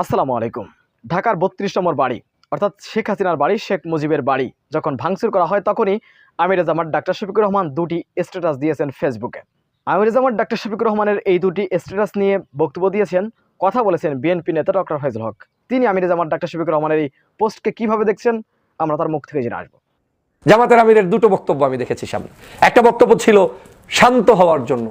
আসসালামু আলাইকুম। ঢাকার ৩২ নম্বর বাড়ি অর্থাৎ শেখ হাসিনার বাড়ি, শেখ মুজিবের বাড়ি যখন ভাঙচুর করা হয় তখনই আমির জামাত ডাক্তার শফিকুর রহমান দুটি স্ট্যাটাস দিয়েছেন ফেসবুকে। আমির জামাত ডাক্তার শফিকুর রহমানের এই দুটি স্ট্যাটাস নিয়ে বক্তব্য দিয়েছেন, কথা বলেছেন বিএনপি নেতা ডক্টর ফয়জুল হক। তিনি আমির জামাত ডাক্তার শফিকুর রহমানের এই পোস্টকে কিভাবে দেখছেন আমরা তার মুখ থেকে জেনে আসবো। জামাতের আমিরের দুটো বক্তব্য আমি দেখেছি সামনে। একটা বক্তব্য ছিল শান্ত হওয়ার জন্য,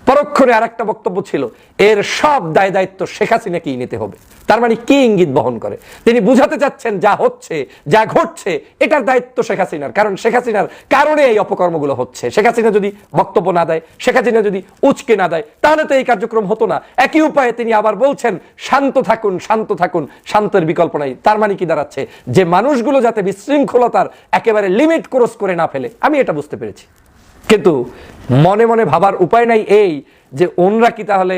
পরক্ষণে আর একটা বক্তব্য ছিল এর সব দায় দায়িত্ব শেখ হাসিনাকেই নিতে হবে। তার মানে কি ইঙ্গিত বহন করে? তিনি বুঝাতে চাচ্ছেন যা হচ্ছে, যা ঘটছে, এটার দায়িত্ব শেখ হাসিনার, কারণ শেখ হাসিনার কারণে এই অপকর্মগুলো হচ্ছে। শেখ হাসিনা যদি বক্তব্য না দেয়, শেখ হাসিনা যদি উচকে না দেয়, তাহলে তো এই কার্যক্রম হতো না। একই উপায়ে তিনি আবার বলছেন শান্ত থাকুন, শান্ত থাকুন, শান্তের বিকল্প নাই। তার মানে কি দাঁড়াচ্ছে? যে মানুষগুলো যাতে বিশৃঙ্খলতার একেবারে লিমিট ক্রস করে না ফেলে। আমি এটা বুঝতে পেরেছি, কিন্তু মনে মনে ভাবার উপায় নাই এই যে ওনরা কি তাহলে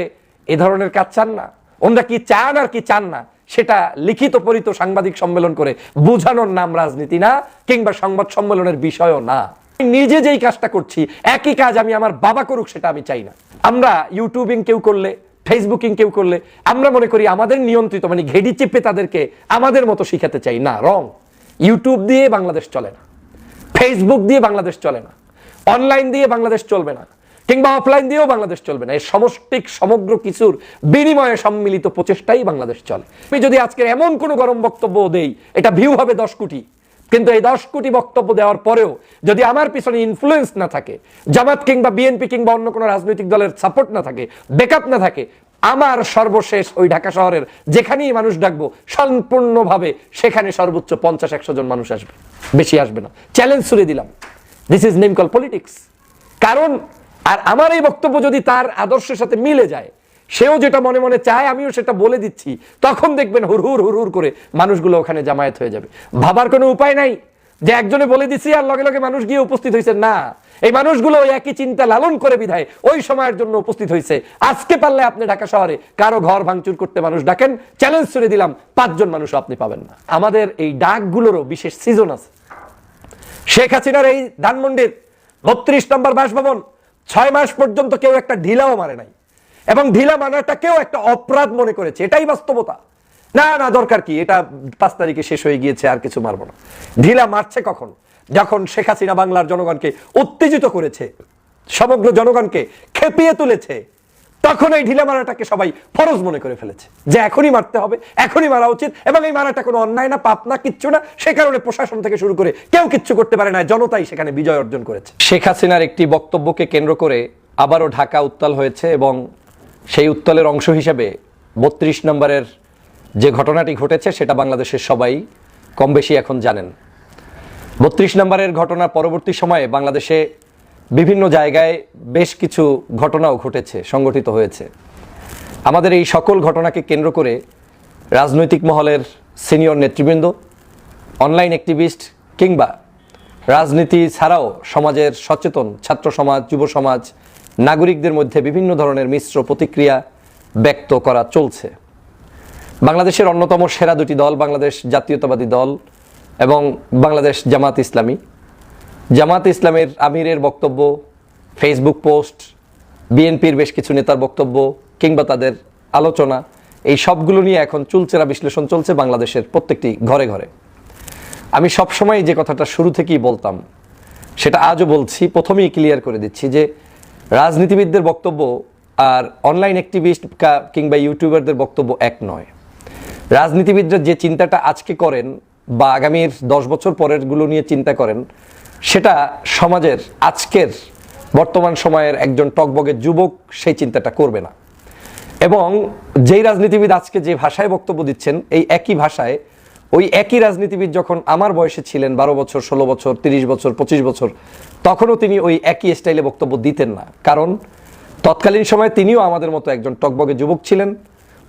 এ ধরনের কাজ চান না? ওনরা কি চান আর কি চান না সেটা লিখিত পরিত সাংবাদিক সম্মেলন করে বোঝানোর নাম রাজনীতি না, কিংবা সংবাদ সম্মেলনের বিষয়ও না। নিজে যেই কাজটা করছি একই কাজ আমি আমার বাবা করুক, সেটা আমি চাই না। আমরা ইউটিউবিং কেউ করলে, ফেসবুকিং কেউ করলে আমরা মনে করি আমাদের নিয়ন্ত্রিত, মানে ঘেড়ি চেপে তাদেরকে আমাদের মতো শিখাতে চাই। না, রং। ইউটিউব দিয়ে বাংলাদেশ চলে না, ফেসবুক দিয়ে বাংলাদেশ চলে না, অনলাইন দিয়ে বাংলাদেশ চলবে না, কিংবা অফলাইন দিয়েও বাংলাদেশ চলবে না। এই সমষ্টিক সমগ্র কিছুর বিনিময়ে সম্মিলিত প্রচেষ্টাই বাংলাদেশ চলে। আমি যদি আজকে এমন কোনো গরম বক্তব্য দেই, এটা ভিউ হবে 10 কোটি, কিন্তু এই 10 কোটি বক্তব্য দেওয়ার পরেও যদি আমার পিছনে ইনফ্লুয়েন্স না থাকে, জামাত কিংবা বিএনপি কিংবা অন্য কোনো রাজনৈতিক দলের সাপোর্ট না থাকে, ব্যাকআপ না থাকে, আমার সর্বশেষ ওই ঢাকা শহরের যেখানেই মানুষ ডাকবো সম্পূর্ণভাবে সেখানে সর্বোচ্চ 50-100 জন মানুষ আসবে, বেশি আসবে না। চ্যালেঞ্জ ছুড়ে দিলাম। This is name call politics. কারণ আর আমার এই বক্তব্য যদি তার আদর্শের সাথে মিলে যায়, সেও যেটা মনে মনে চায় আমিও সেটা বলে দিচ্ছি, তখন দেখবেন হুড়হুড় হুড়হুড় করে মানুষগুলো ওখানে জামায়াত হয়ে যাবে। ভাবার কোনো উপায় নাই যে একজনে বলে দিচ্ছি আর লগে লগে মানুষ গিয়ে উপস্থিত হয়েছে। না, এই মানুষগুলো ওই একই চিন্তা লালন করে বিধায় ওই সময়ের জন্য উপস্থিত হয়েছে। আজকে পারলে আপনি ঢাকা শহরে কারো ঘর ভাঙচুর করতে মানুষ ডাকেন, চ্যালেঞ্জ ছুড়ে দিলাম 5 জন মানুষও আপনি পাবেন না। আমাদের এই ডাকগুলোরও বিশেষ সিজন আছে। শেখ হাসিনার এই ধানমন্ডির 32 নম্বর বাসভবন 6 মাস পর্যন্ত কেউ একটা ঢিলাও মারে নাই, এবং ঢিলা মারাটা কেউ একটা অপরাধ মনে করেছে। এটাই বাস্তবতা। না না, দরকার কি, এটা 5 তারিখে শেষ হয়ে গিয়েছে, আর কিছু মারবো না। ঢিলা মারছে কখন? যখন শেখ হাসিনা বাংলার জনগণকে উত্তেজিত করেছে, সমগ্র জনগণকে খেপিয়ে তুলেছে, তখন এই ঢিলা মারাটাকে সবাই ফরজ মনে করে ফেলেছে যে এখনই মারতে হবে, এখনই মারা উচিত, এবং এই মারাটা কোনো অন্যায় না, পাপ না, কিচ্ছু না। সে কারণে প্রশাসন থেকে শুরু করে কেউ কিচ্ছু করতে পারে না, জনতাই সেখানে বিজয় অর্জন করেছে। শেখ হাসিনার একটি বক্তব্যকে কেন্দ্র করে আবারও ঢাকা উত্তাল হয়েছে, এবং সেই উত্তালের অংশ হিসেবে 32 নম্বরের যে ঘটনাটি ঘটেছে সেটা বাংলাদেশের সবাই কম বেশি এখন জানেন। 32 নম্বরের ঘটনা পরবর্তী সময়ে বাংলাদেশে বিভিন্ন জায়গায় বেশ কিছু ঘটনাও ঘটেছে, সংগঠিত হয়েছে। আমাদের এই সকল ঘটনাকে কেন্দ্র করে রাজনৈতিক মহলের সিনিয়র নেতৃবৃন্দ, অনলাইন অ্যাক্টিভিস্ট, কিংবা রাজনীতি ছাড়াও সমাজের সচেতন ছাত্র সমাজ, যুব সমাজ, নাগরিকদের মধ্যে বিভিন্ন ধরনের মিশ্র প্রতিক্রিয়া ব্যক্ত করা চলছে। বাংলাদেশের অন্যতম সেরা দুটি দল, বাংলাদেশ জাতীয়তাবাদী দল এবং বাংলাদেশ জামাত ইসলামী, জামাত ইসলামের আমিরের বক্তব্য, ফেসবুক পোস্ট, বিএনপির বেশ কিছু নেতার বক্তব্য কিংবা তাদের আলোচনা, এই সবগুলো নিয়ে এখন চুলচেরা বিশ্লেষণ চলছে বাংলাদেশের প্রত্যেকটি ঘরে ঘরে। আমি সবসময় যে কথাটা শুরু থেকেই বলতাম সেটা আজও বলছি, প্রথমেই ক্লিয়ার করে দিচ্ছি যে রাজনীতিবিদদের বক্তব্য আর অনলাইন অ্যাক্টিভিস্ট কিংবা ইউটিউবারদের বক্তব্য এক নয়। রাজনীতিবিদরা যে চিন্তাটা আজকে করেন বা আগামীর 10 বছর পরেরগুলো নিয়ে চিন্তা করেন, সেটা সমাজের আজকের বর্তমান সময়ের একজন টকবগে যুবক সেই চিন্তাটা করবে না। এবং যেই রাজনীতিবিদ আজকে যে ভাষায় বক্তব্য দিচ্ছেন, এই একই ভাষায় ওই একই রাজনীতিবিদ যখন আমার বয়সে ছিলেন, 12 বছর, 16 বছর, 30 বছর, 25 বছর, তখনও তিনি ওই একই স্টাইলে বক্তব্য দিতেন না। কারণ তৎকালীন সময়ে তিনিও আমাদের মতো একজন টকবগে যুবক ছিলেন।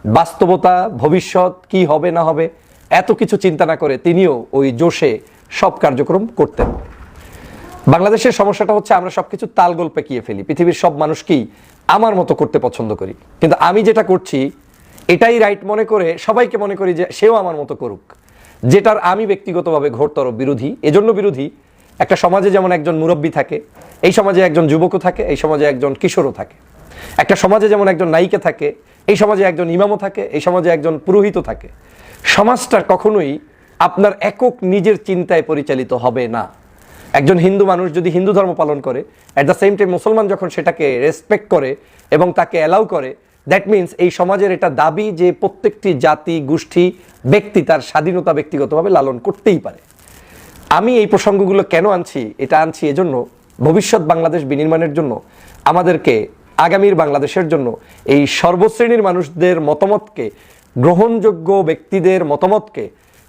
বাস্তবতা, ভবিষ্যৎ কি হবে না হবে এত কিছু চিন্তা না করে তিনিও ওই জোশে সব কার্যক্রম করতেন। বাংলাদেশের সমস্যাটা হচ্ছে আমরা সবকিছু তালগোল পেকিয়ে ফেলি। পৃথিবীর সব মানুষকেই আমার মতো করতে পছন্দ করি, কিন্তু আমি যেটা করছি এটাই রাইট মনে করে সবাইকে মনে করি যে সেও আমার মতো করুক, যেটার আমি ব্যক্তিগতভাবে ঘোরতর বিরোধী। এজন্য বিরোধী, একটা সমাজে যেমন একজন মুরব্বী থাকে, এই সমাজে একজন যুবকও থাকে, এই সমাজে একজন কিশোরও থাকে। একটা সমাজে যেমন একজন নায়িকা থাকে, এই সমাজে একজন ইমামও থাকে, এই সমাজে একজন পুরোহিত থাকে। সমাজটা কখনোই আপনার একক নিজের চিন্তায় পরিচালিত হবে না। একজন হিন্দু মানুষ যদি হিন্দু ধর্ম পালন করে, অ্যাট দ্য সেম টাইম মুসলমান যখন সেটাকে রেসপেক্ট করে এবং তাকে অ্যালাউ করে, দ্যাট মিনস এই সমাজের এটা দাবি যে প্রত্যেকটি জাতি, গোষ্ঠী, ব্যক্তি তার স্বাধীনতা ব্যক্তিগতভাবে লালন করতেই পারে। আমি এই প্রসঙ্গগুলো কেন আনছি? এটা আনছি এজন্য, ভবিষ্যৎ বাংলাদেশ বিনির্মাণের জন্য আমাদেরকে, আগামীর বাংলাদেশের জন্য এই সর্বশ্রেণীর মানুষদের মতামতকে, গ্রহণযোগ্য ব্যক্তিদের মতামতকে,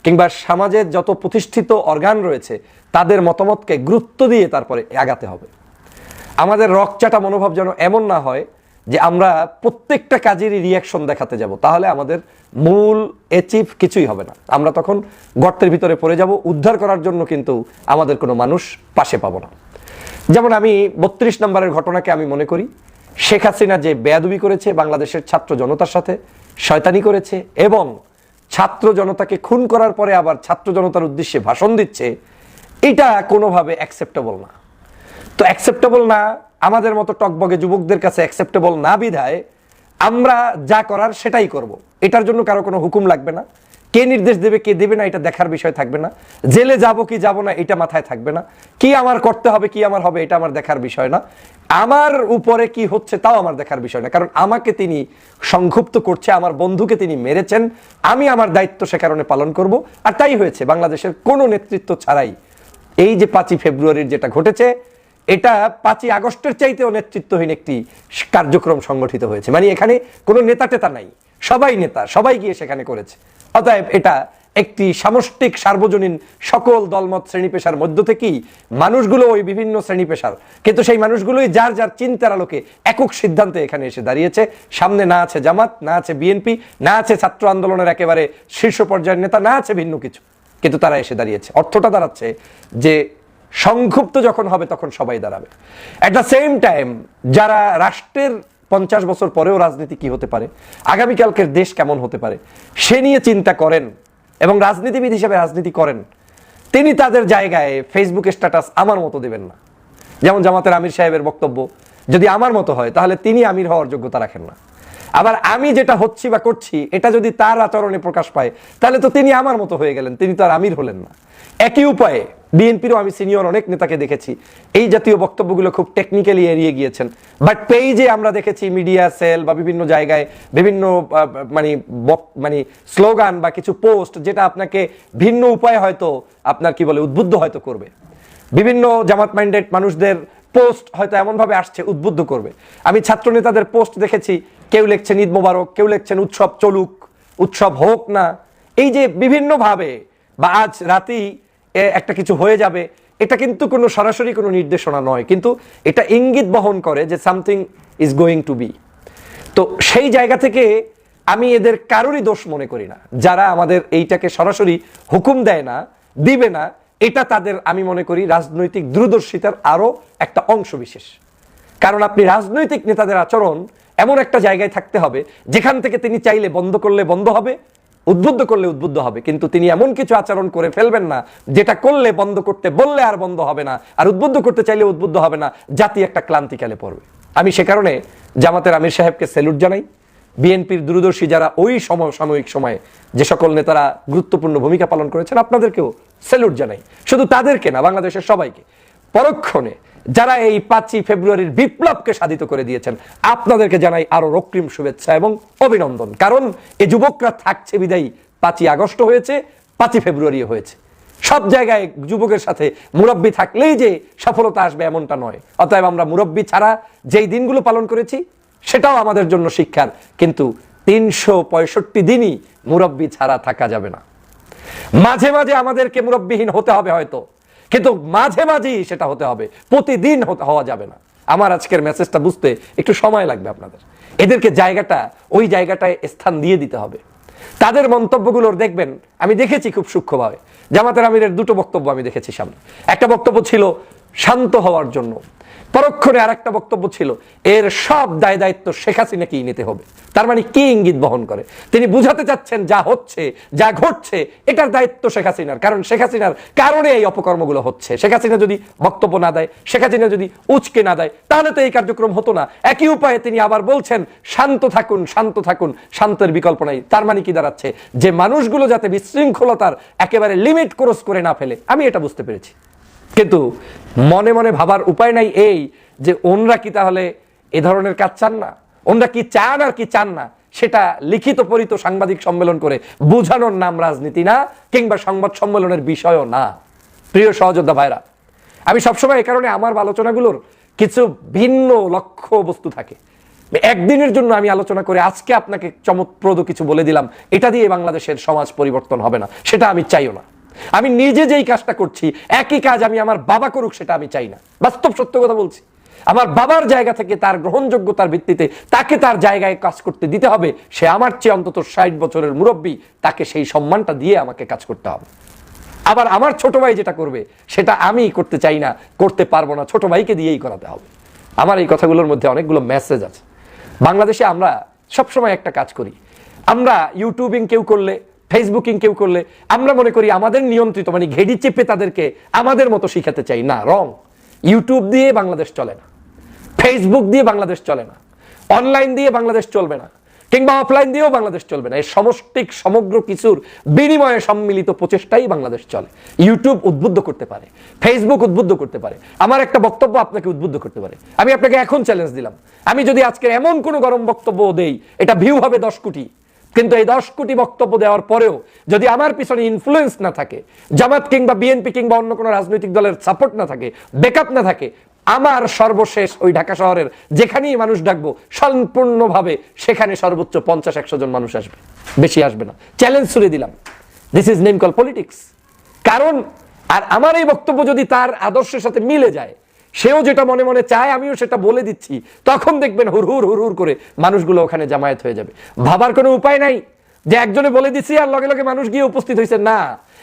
কিংবা সমাজের যত প্রতিষ্ঠিত অর্গান রয়েছে তাদের মতামতকে গুরুত্ব দিয়ে তারপরে আগাতে হবে। আমাদের রকচাটা মনোভাব যেন এমন না হয় যে আমরা প্রত্যেকটা কাজেরই রিয়াকশন দেখাতে যাব, তাহলে আমাদের মূল অ্যাচিভ কিছুই হবে না। আমরা তখন গর্তের ভিতরে পড়ে যাব, উদ্ধার করার জন্য কিন্তু আমাদের কোনো মানুষ পাশে পাবো না। যেমন আমি 32 নম্বরের ঘটনাকে আমি মনে করি, শেখ হাসিনা যে বেয়াদবি করেছে বাংলাদেশের ছাত্র জনতার সাথে, শয়তানি করেছে এবং ছাত্র জনতাকে খুন করার পরে আবার ছাত্র জনতার উদ্দেশ্যে ভাষণ দিচ্ছে, এটা কোনোভাবে অ্যাকসেপ্টেবল না। তো অ্যাকসেপ্টেবল না, আমাদের মতো টকবগে যুবকদের কাছে অ্যাকসেপ্টেবল না বিধায় আমরা যা করার সেটাই করব। এটার জন্য কারো কোনো হুকুম লাগবে না, কে নির্দেশ দেবে কে দেবে না এটা দেখার বিষয় থাকবে না, জেলে যাব কি যাব না এটা মাথায় থাকবে না, কি আমার করতে হবে কি আমার হবে এটা আমার দেখার বিষয় না, আমার উপরে কি হচ্ছে তাও আমার দেখার বিষয় না। কারণ আমাকে তিনি সংক্ষুব্ধ করছে, আমার বন্ধুকে তিনি মেরেছেন, আমি আমার দায়িত্ব সে কারণে পালন করব। আর তাই হয়েছে, বাংলাদেশের কোনো নেতৃত্ব ছাড়াই এই যে 5ই ফেব্রুয়ারির যেটা ঘটেছে, এটা 5ই আগস্টের চাইতেও নেতৃত্বহীন একটি কার্যক্রম সংগঠিত হয়েছে। মানে এখানে কোনো নেতা টেতা নাই, সবাই নেতা, সবাই গিয়ে সেখানে করেছে। অতএব এটা একটি সামষ্টিক সার্বজনীন সকল দলমত শ্রেণী পেশার মধ্য থেকেই মানুষগুলো ওই বিভিন্ন শ্রেণী পেশার, কিন্তু সেই মানুষগুলোই যার যার চিন্তার আলোকে একক সিদ্ধান্তে এখানে এসে দাঁড়িয়েছে। সামনে না আছে জামাত, না আছে বিএনপি, না আছে ছাত্র আন্দোলনের একেবারে শীর্ষ পর্যায়ের নেতা, না আছে ভিন্ন কিছু, কিন্তু তারা এসে দাঁড়িয়েছে। অর্থটা দাঁড়াচ্ছে যে সংক্ষুব্ধ যখন হবে তখন সবাই দাঁড়াবে। অ্যাট দ্য সেম টাইম যারা রাষ্ট্রের 50 বছর পরেও রাজনীতি কি হতে পারে, আগামীকালকের দেশ কেমন হতে পারে সে নিয়ে চিন্তা করেন এবং রাজনীতিবিদ হিসেবে রাজনীতি করেন, তিনি তাদের জায়গায় ফেসবুকে স্ট্যাটাস আমার মতো দেবেন না। যেমন জামাতের আমির সাহেবের বক্তব্য যদি আমার মতো হয় তাহলে তিনি আমির হওয়ার যোগ্যতা রাখেন না। আবার আমি যেটা হচ্ছি বা করছি এটা যদি তার আচরণে প্রকাশ পায় তাহলে তো তিনি আমার মতো হয়ে গেলেন, তিনি তো আর আমির হলেন না। একই উপায়ে বিএনপিরও আমি সিনিয়র অনেক নেতাকে দেখেছি এই জাতীয় বক্তব্যগুলো খুব টেকনিক্যালি এড়িয়ে গিয়েছেন, বাট পেজে আমরা দেখেছি মিডিয়া সেল বা বিভিন্ন জায়গায় বিভিন্ন মানে স্লোগান বা কিছু পোস্ট যেটা আপনাকে ভিন্ন উপায়ে হয়তো আপনার কি বলে উদ্বুদ্ধ হয়তো করবে। বিভিন্ন জামাত মাইন্ডেড মানুষদের পোস্ট হয়তো এমনভাবে আসছে উদ্বুদ্ধ করবে। আমি ছাত্র নেতাদের পোস্ট দেখেছি, কেউ লিখছেন ঈদ মোবারক, কেউ লিখছেন উৎসব চলুক, উৎসব হোক না, এই যে বিভিন্নভাবে বা আজ রাতেই একটা কিছু হয়ে যাবে, এটা কিন্তু কোনো সরাসরি কোনো নির্দেশনা নয়, কিন্তু এটা ইঙ্গিত বহন করে যে something is going to be. তো সেই জায়গা থেকে আমি এদের কারোরই দোষ মনে করি না, যারা আমাদের এইটাকে সরাসরি হুকুম দেয় না, দিবে না, এটা তাদের আমি মনে করি রাজনৈতিক দূরদর্শিতার আরো একটা অংশ বিশেষ। কারণ আপনি রাজনৈতিক নেতাদের আচরণ এমন একটা জায়গায় থাকতে হবে যেখান থেকে তিনি চাইলে বন্ধ করলে বন্ধ হবে, উদ্বুদ্ধ করলে উদ্বুদ্ধ হবে, কিন্তু তিনি এমন কিছু আচরণ করে ফেলবেন না যেটা করলে বন্ধ করতে বললে আর বন্ধ হবে না, আর উদ্বুদ্ধ করতে চাইলে উদ্বুদ্ধ হবে না, জাতি একটা ক্লান্তিকালে পড়বে। আমি সে কারণে জামাতের আমির সাহেবকে স্যালুট জানাই, বিএনপির দূরদর্শী যারা ওই সাময়িক সময়ে যে সকল নেতারা গুরুত্বপূর্ণ ভূমিকা পালন করেছেন আপনাদেরকেও স্যালুট জানাই। শুধু তাদেরকে না, বাংলাদেশের সবাইকে। পরক্ষণে যারা এই 5ই ফেব্রুয়ারির বিপ্লবকে সাধিত করে দিয়েছেন আপনাদেরকে জানাই আরো রক্তিম শুভেচ্ছা এবং অভিনন্দন। কারণ এই যুবকরা থাকছে বিদায়ী 5ই আগস্ট হয়েছে, 5ই ফেব্রুয়ারি হয়েছে। সব জায়গায় যুবকের সাথে মুরব্বি থাকলেই যে সফলতা আসবে এমনটা নয়। অতএব আমরা মুরব্বি ছাড়া যেই দিনগুলো পালন করেছি সেটাও আমাদের জন্য শিক্ষার, কিন্তু 365 দিনই মুরব্বি ছাড়া থাকা যাবে না। মাঝে মাঝে আমাদেরকে মুরব্বিহীন হতে হবে হয়তো, কিন্তু মাঝে মাঝেই সেটা হতে হবে, প্রতিদিন হওয়া যাবে না। আমার আজকের মেসেজটা বুঝতে একটু সময় লাগবে আপনাদের। এদেরকে ওই জায়গাটায় স্থান দিয়ে দিতে হবে। তাদের মন্তব্যগুলোর দেখবেন আমি দেখেছি খুব সূক্ষ্মভাবে। জামাতের আমিরের দুটো বক্তব্য আমি দেখেছি সামনে। একটা বক্তব্য ছিল শান্ত হওয়ার জন্য। পরক্ষণে আরেকটা বক্তব্য ছিল এর সব দায় দায়িত্ব শেখ হাসিনাকেই নিতে হবে। তার মানে কি ইঙ্গিত বহন করে? তিনি বুঝাতে চাচ্ছেন যা হচ্ছে, যা ঘটছে, এটার দায়িত্ব শেখ হাসিনার, কারণ শেখ হাসিনার কারণে এই অপকর্মগুলো হচ্ছে। শেখ হাসিনা যদি বক্তব্য না দেয়, শেখ হাসিনা যদি উচকে না দেয়, তাহলে তো এই কার্যক্রম হতো না। একই উপায়ে তিনি আবার বলছেন শান্ত থাকুন, শান্ত থাকুন, শান্তের বিকল্প নাই। তার মানে কি দাঁড়াচ্ছে? যে মানুষগুলো যাতে বিশৃঙ্খলতার একেবারে লিমিট ক্রস করে না ফেলে। আমি এটা বুঝতে পেরেছি, কিন্তু মনে মনে ভাবার উপায় নাই এই যে ওনরা কি তাহলে এ ধরনের কাজ চান না? ওনরা কি চান আর কি চান না সেটা লিখিত পরিত সাংবাদিক সম্মেলন করে বোঝানোর নাম রাজনীতি না, কিংবা সংবাদ সম্মেলনের বিষয়ও না। প্রিয় সহযোদ্ধা ভাইরা, আমি সবসময় এই কারণে আমার আলোচনাগুলোর কিছু ভিন্ন লক্ষ্য বস্তু থাকে। একদিনের জন্য আমি আলোচনা করে আজকে আপনাকে চমৎপ্রদ কিছু বলে দিলাম, এটা দিয়ে বাংলাদেশের সমাজ পরিবর্তন হবে না, সেটা আমি চাইও না। আমি নিজে যেই কাজটা করছি একই কাজ আমি আমার বাবা করুক, সেটা আমি চাই না। বাস্তব সত্য কথা বলছি। আমার বাবার জায়গা থেকে তার গ্রহণযোগ্যতার ভিত্তিতে তাকে তার জায়গায় কাজ করতে দিতে হবে। সে আমার চেয়ে অন্তত 60 বছরের মুরব্বী, তাকে সেই সম্মানটা দিয়ে আমাকে কাজ করতে হবে। আবার আমার ছোট ভাই যেটা করবে সেটা আমি করতে চাই না, করতে পারবো না, ছোট ভাইকে দিয়েই করাতে হবে। আমার এই কথাগুলোর মধ্যে অনেকগুলো মেসেজ আছে। বাংলাদেশে আমরা সবসময় একটা কাজ করি, আমরা ইউটিউবিং কেউ করলে, ফেসবুকিং কেউ করলে আমরা মনে করি আমাদের নিয়ন্ত্রিত, মানে ঘেড়ি চেপে তাদেরকে আমাদের মতো শিখাতে চাই। না, রং। ইউটিউব দিয়ে বাংলাদেশ চলে না, ফেসবুক দিয়ে বাংলাদেশ চলে না, অনলাইন দিয়ে বাংলাদেশ চলবে না, কিংবা অফলাইন দিয়েও বাংলাদেশ চলবে না। এই সমষ্টিক সমগ্র কিছুর বিনিময়ে সম্মিলিত প্রচেষ্টাই বাংলাদেশ চলে। ইউটিউব উদ্বুদ্ধ করতে পারে, ফেসবুক উদ্বুদ্ধ করতে পারে, আমার একটা বক্তব্য আপনাকে উদ্বুদ্ধ করতে পারে। আমি আপনাকে এখন চ্যালেঞ্জ দিলাম, আমি যদি আজকে এমন কোনো গরম বক্তব্য দেই, এটা ভিউ হবে 10 কোটি, কিন্তু এই 10 কোটি বক্তব্য দেওয়ার পরেও যদি আমার পিছনে ইনফ্লুয়েন্স না থাকে, জামাত কিংবা বিএনপি কিংবা অন্য কোনো রাজনৈতিক দলের সাপোর্ট না থাকে, ব্যাকআপ না থাকে, আমার সর্বশেষ ওই ঢাকা শহরের যেখানেই মানুষ ডাকবো সম্পূর্ণভাবে সেখানে সর্বোচ্চ 50-100 জন মানুষ আসবে, বেশি আসবে না। চ্যালেঞ্জ ছুড়ে দিলাম। This is name call politics. কারণ আর আমার এই বক্তব্য যদি তার আদর্শের সাথে মিলে যায়, সেও যেটা মনে মনে চায় আমিও সেটা বলে দিচ্ছি, তখন দেখবেন হুরহুর হুরহুর করে মানুষগুলো ওখানে জামায়াত হয়ে যাবে। ভাবার কোনো উপায় নাই যে একজনে বলে দিছি আর লগে লগে মানুষ গিয়ে উপস্থিত হয়েছে। না,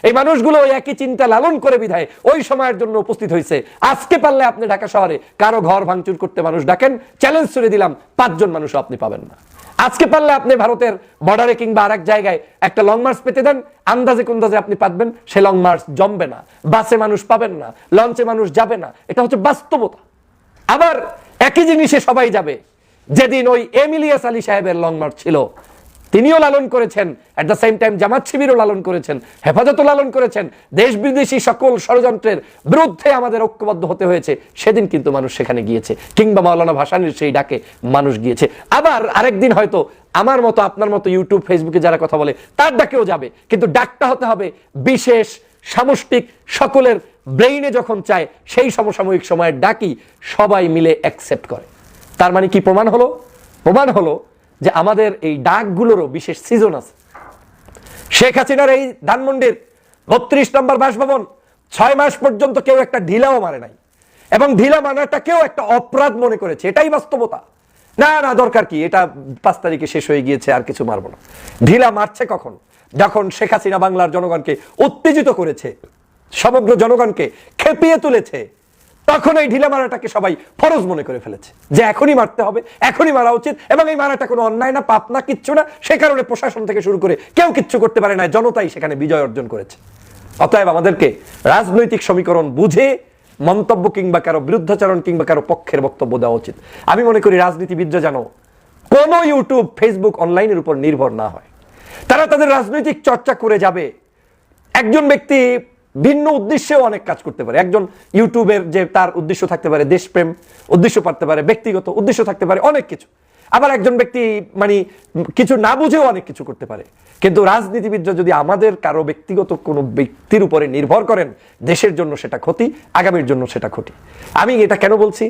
এই মানুষগুলো ওই একই চিন্তা লালন করে বিধায় ওই সময়ের জন্য উপস্থিত হয়েছে। আজকে পারলে আপনি ঢাকা শহরে কারো ঘর ভাঙচুর করতে মানুষ ডাকেন, চ্যালেঞ্জ ছুড়ে দিলাম 5 জন মানুষও আপনি পাবেন না। আজকে পারলে আপনি ভারতের বর্ডারে কিংবা আরেক জায়গায় একটা লং মার্চ পেতে দেন, আন্দাজে কুন্দাজে আপনি পাবেন, সে লং মার্চ জমবে না, বাসে মানুষ পাবেন না, লঞ্চে মানুষ যাবে না। এটা হচ্ছে বাস্তবতা। আবার একই জিনিসে সবাই যাবে। যেদিন ওই এমিলিয়াস আলী সাহেবের লং মার্চ ছিল, তিনিও লালন করেছেন, এট দ্য সেম টাইম জামাত শিবিরও লালন করেছেন, হেফাজতও লালন করেছেন। দেশ বিদেশি সকল ষড়যন্ত্রের বিরুদ্ধে আমাদের ঐক্যবদ্ধ হতে হয়েছে। সেদিন কিন্তু মানুষ সেখানে গিয়েছে, কিংবা মাওলানা ভাসানীর সেই ডাকে মানুষ গিয়েছে। আবার আরেকদিন হয়তো আমার মতো আপনার মতো ইউটিউব ফেসবুকে যারা কথা বলে তার ডাকেও যাবে, কিন্তু ডাকটা হতে হবে বিশেষ, সামষ্টিক, সকলের ব্রেইনে যখন চায় সেই সমসাময়িক সময়ের ডাকি সবাই মিলে অ্যাকসেপ্ট করে। তার মানে কি প্রমাণ হলো? প্রমাণ হলো যে আমাদের এই ডাকগুলোরও বিশেষ সিজন আছে। শেখ হাসিনার এই ধানমন্ডির 32 নম্বর বাসভবন 6 মাস পর্যন্ত কেউ একটা ঢিলাও মারে নাই, এবং ঢিলা মারাটা কেউ একটা অপরাধ মনে করেছে। এটাই বাস্তবতা। না না, দরকার কি, এটা 5 তারিখে শেষ হয়ে গিয়েছে, আর কিছু মারবো না। ঢিলা মারছে কখন? যখন শেখ হাসিনা বাংলার জনগণকে উত্তেজিত করেছে, সমগ্র জনগণকে খেপিয়ে তুলেছে, তখন এই ঢিলা মারাটাকে সবাই ফরজ মনে করে ফেলেছে যে এখনই মারতে হবে, এখনই মারা উচিত, এবং এই মারাটা কোনো অন্যায় না, পাপ না, কিচ্ছু না। সে কারণে প্রশাসন থেকে শুরু করে কেউ কিচ্ছু করতে পারে না, জনতাই সেখানে বিজয় অর্জন করেছে। অতএব আমাদেরকে রাজনৈতিক সমীকরণ বুঝে মন্তব্য কিংবা কারো বিরুদ্ধাচরণ কিংবা কারো পক্ষের বক্তব্য দেওয়া উচিত। আমি মনে করি রাজনীতিবিদরা যেন কোনো ইউটিউব, ফেসবুক, অনলাইনের উপর নির্ভর না হয়। তারা তাদের রাজনৈতিক চর্চা করে যাবে। একজন ব্যক্তি ভিন্ন উদ্দেশ্যেও অনেক কাজ করতে পারে। একজন ইউটিউবের যে তার উদ্দেশ্য থাকতে পারে দেশপ্রেম, উদ্দেশ্য থাকতে পারে ব্যক্তিগত, উদ্দেশ্য থাকতে পারে অনেক কিছু। আবার একজন ব্যক্তি মানে কিছু না বুঝেও অনেক কিছু করতে পারে। কিন্তু রাজনীতিবিদরা যদি আমাদের কারো ব্যক্তিগত কোনো ব্যক্তির উপরে নির্ভর করেন, দেশের জন্য সেটা ক্ষতি, আগামীর জন্য সেটা ক্ষতি। আমি এটা কেন বলছি?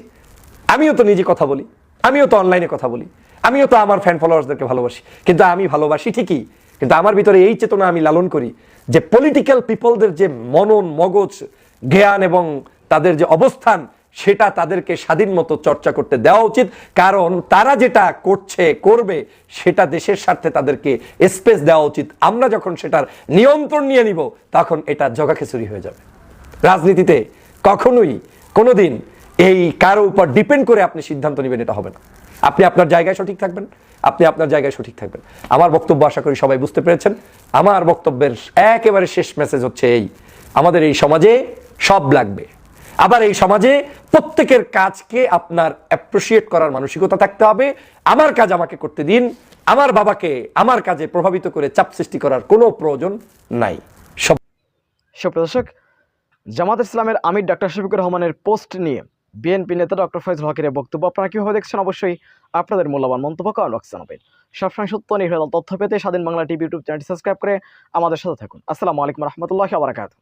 আমিও তো নিজে কথা বলি, আমিও তো অনলাইনে কথা বলি, আমিও তো আমার ফ্যান ফলোয়ার্সদেরকে ভালোবাসি। কিন্তু আমি ভালোবাসি ঠিকই, কিন্তু আমার ভিতরে এই চেতনা আমি লালন করি যে পলিটিক্যাল পিপলদের যে মনন, মগজ, জ্ঞান এবং তাদের যে অবস্থান, সেটা তাদেরকে স্বাধীন মতো চর্চা করতে দেওয়া উচিত। কারণ তারা যেটা করছে, করবে, সেটা দেশের স্বার্থে তাদেরকে স্পেস দেওয়া উচিত। আমরা যখন সেটার নিয়ন্ত্রণ নিয়ে নিব, তখন এটা জগাখিচুড়ি হয়ে যাবে। রাজনীতিতে কখনোই কোনোদিন এই কারো উপর ডিপেন্ড করে আপনি সিদ্ধান্ত নেবেন, এটা হবে না। আপনি আপনার জায়গায় সঠিক থাকবেন, আপনি আপনার জায়গায় সঠিক থাকবেন। আমার বক্তব্য আশা করি সবাই বুঝতে পেরেছেন। আমার বক্তব্যের একেবারে শেষ মেসেজ হচ্ছে এই, আমাদের এই সমাজে সব লাগবে, আবার এই সমাজে প্রত্যেকের কাজকে আপনার অ্যাপ্রিসিয়েট করার মানসিকতা থাকতে হবে। আমার কাজ আমাকে করতে দিন, আমার বাবাকে আমার কাজে প্রভাবিত করে চাপ সৃষ্টি করার কোনো প্রয়োজন নাই। সুপ্রিয় দর্শক, জামাত ইসলামের আমির ডক্টর শফিকুর রহমানের পোস্ট নিয়ে বিএনপি নেতা ডক্টর ফয়জুল হকের বক্তব্য আপনারা কিভাবে দেখছেন? অবশ্যই আপনাদের মূল্যবান মন্তব্য কমেন্ট বক্সে জানাবেন। সবসময় সত্য নির্ভেজাল তথ্য পেতে স্বাধীন বাংলা টিভি ইউটিউব চ্যানেলটি সাবস্ক্রাইব করে আমাদের সাথে থাকুন। আসসালামু আলাইকুম রহমতুল্লাহি ওয়া বারাকাতুহু।